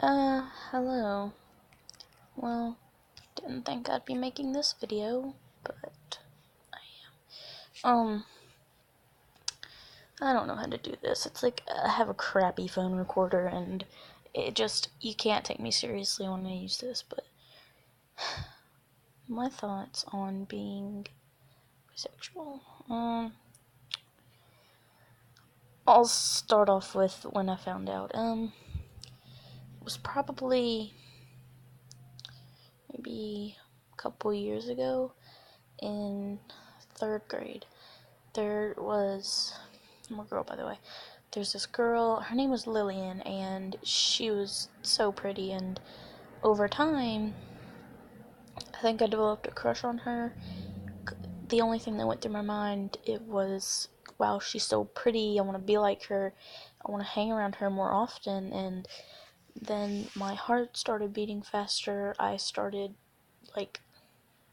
Hello. Well, didn't think I'd be making this video, but I am. I don't know how to do this. It's like I have a crappy phone recorder, and you can't take me seriously when I use this, but my thoughts on being bisexual. I'll start off with when I found out. It was probably maybe a couple years ago in 3rd grade. I'm a girl, by the way. There's this girl, her name was Lillian, and she was so pretty, and over time, I think I developed a crush on her. The only thing that went through my mind, it was, wow, she's so pretty, I want to be like her, I want to hang around her more often, and then my heart started beating faster. I started,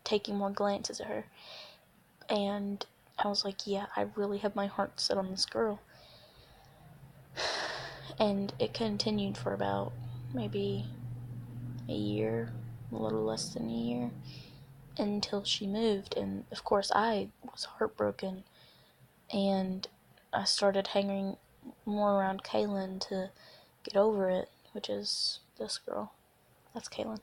taking more glances at her, and I was like, yeah, I really have my heart set on this girl. And it continued for about maybe a year, a little less than a year, until she moved. And of course, I was heartbroken, and I started hanging more around Kaylin to get over it, which is this girl. That's Kaylin.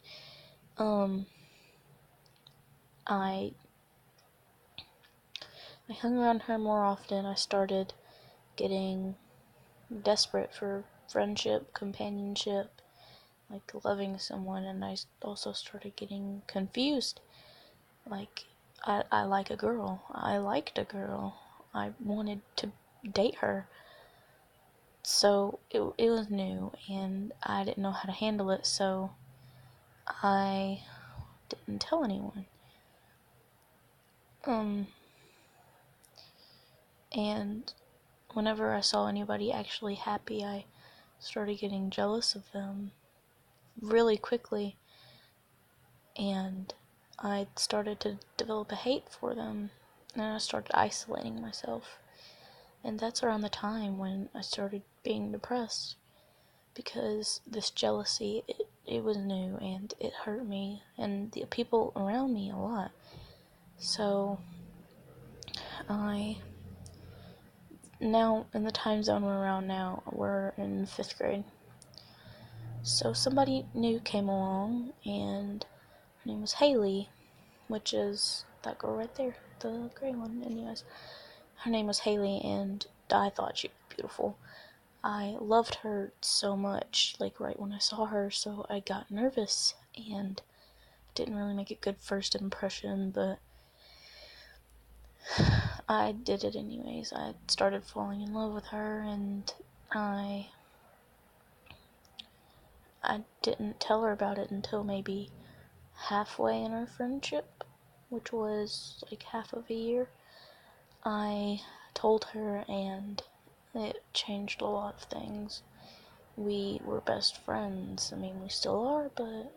I hung around her more often. I started getting desperate for friendship, companionship, loving someone, and I also started getting confused. I like a girl. I liked a girl. I wanted to date her. So it was new, and I didn't know how to handle it, so I didn't tell anyone. And whenever I saw anybody actually happy, I started getting jealous of them really quickly, and I started to develop a hate for them, and I started isolating myself. And that's around the time when I started being depressed, because this jealousy, it was new, and it hurt me and the people around me a lot. So now in the time zone we're around now, we're in 5th grade. So somebody new came along, and her name was Haley, which is that girl right there, the gray one. Anyways, her name was Haley, and I thought she was beautiful. I loved her so much, right when I saw her, so I got nervous, and didn't really make a good first impression, but I did it anyways. I started falling in love with her, and I didn't tell her about it until maybe halfway in our friendship, which was half of a year. I told her, and it changed a lot of things. We were best friends. I mean, we still are, but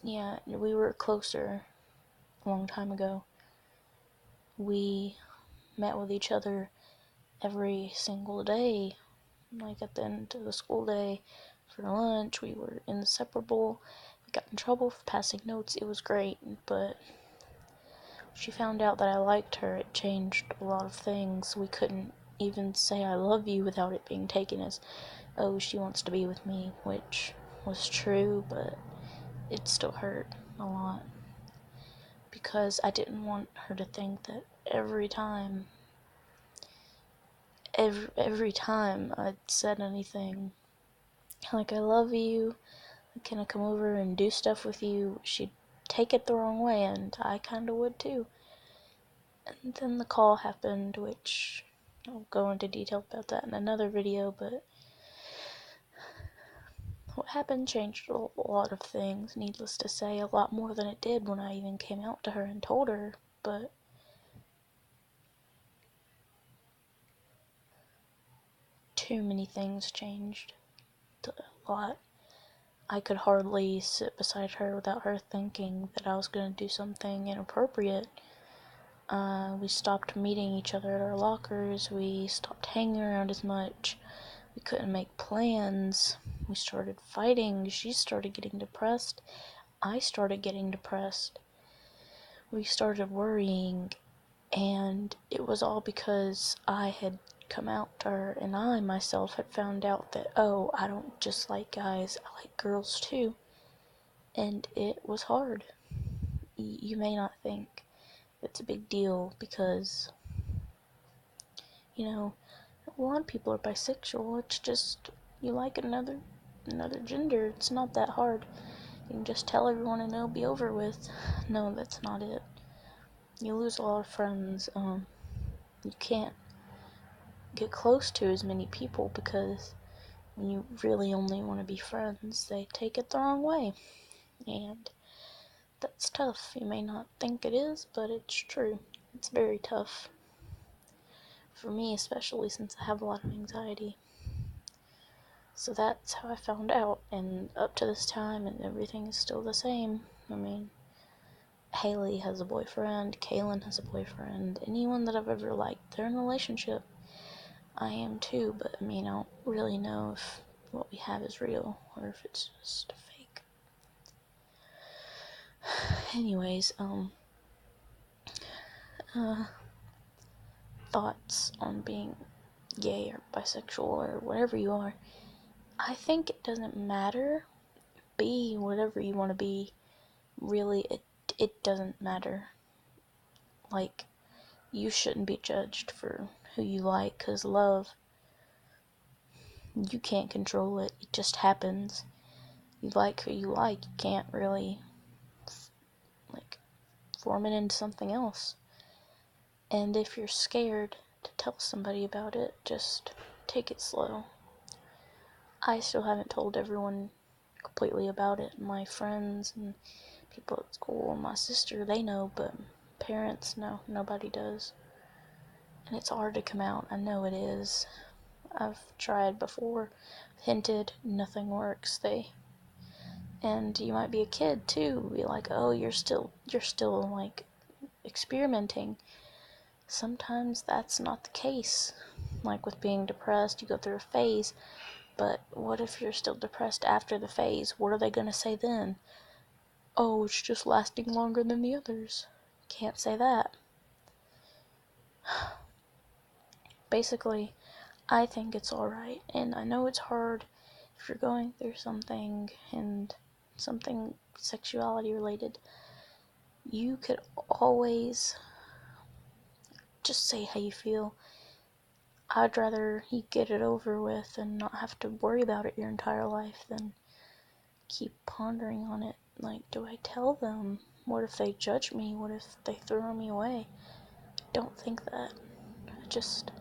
yeah, we were closer a long time ago. We met with each other every single day, at the end of the school day for lunch. We were inseparable. We got in trouble for passing notes. It was great, but she found out that I liked her. It changed a lot of things. We couldn't even say I love you without it being taken as, oh, she wants to be with me, which was true, but it still hurt a lot, because I didn't want her to think that every time I said anything like I love you, can I come over and do stuff with you, she'd take it the wrong way, and I kinda would too. And then the call happened, which I'll go into detail about that in another video, but what happened changed a lot of things, needless to say, a lot more than it did when I even came out to her and told her, but too many things changed a lot. I could hardly sit beside her without her thinking that I was going to do something inappropriate. We stopped meeting each other at our lockers. We stopped hanging around as much. We couldn't make plans. We started fighting. She started getting depressed. I started getting depressed. We started worrying, and it was all because I had come out to her, and I myself had found out that, oh, I don't just like guys, I like girls too. And it was hard. You may not think it's a big deal because, you know, a lot of people are bisexual. It's just you like another gender. It's not that hard. You can just tell everyone and it'll be over with. No, that's not it. You lose a lot of friends. You can't get close to as many people because when you really only want to be friends, they take it the wrong way. And that's tough. You may not think it is, but it's true. It's very tough. For me, especially since I have a lot of anxiety. So that's how I found out, and up to this time, and everything is still the same. I mean, Haley has a boyfriend, Kaylin has a boyfriend, anyone that I've ever liked, they're in a relationship. I am too, but I mean, I don't really know if what we have is real, or if it's just fake. Anyways, thoughts on being gay or bisexual or whatever you are. I think it doesn't matter. Be whatever you want to be. Really, it doesn't matter. Like, you shouldn't be judged for who you like, because love, you can't control it. It just happens. You like who you like. You can't really, like, form it into something else. And if you're scared to tell somebody about it, just take it slow. I still haven't told everyone completely about it. My friends and people at school, my sister, they know, but parents, no, nobody does. And it's hard to come out. I know it is. I've tried before, hinted, nothing works. And you might be a kid too, be like, oh, you're still like experimenting. Sometimes that's not the case. Like with being depressed, you go through a phase, but what if you're still depressed after the phase? What are they gonna say then? Oh, it's just lasting longer than the others. Can't say that. Basically, I think it's alright, and I know it's hard if you're going through something, and something sexuality related. You could always just say how you feel. I'd rather you get it over with and not have to worry about it your entire life than keep pondering on it. Like, do I tell them? What if they judge me? What if they throw me away? Don't think that. Just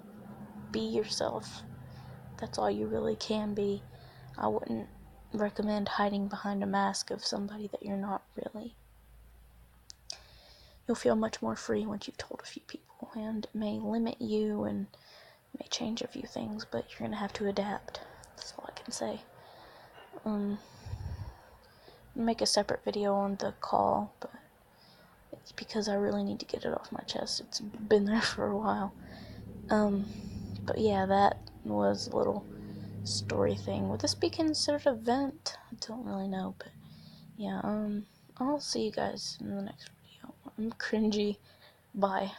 be yourself. That's all you really can be. I wouldn't recommend hiding behind a mask of somebody that you're not really. You'll feel much more free once you've told a few people, and it may limit you and may change a few things, but you're gonna have to adapt. That's all I can say. Make a separate video on the call, but it's because I really need to get it off my chest. It's been there for a while. But yeah, that was a little story thing. Would this be considered a vent? I don't really know, but yeah, I'll see you guys in the next video. I'm cringy. Bye.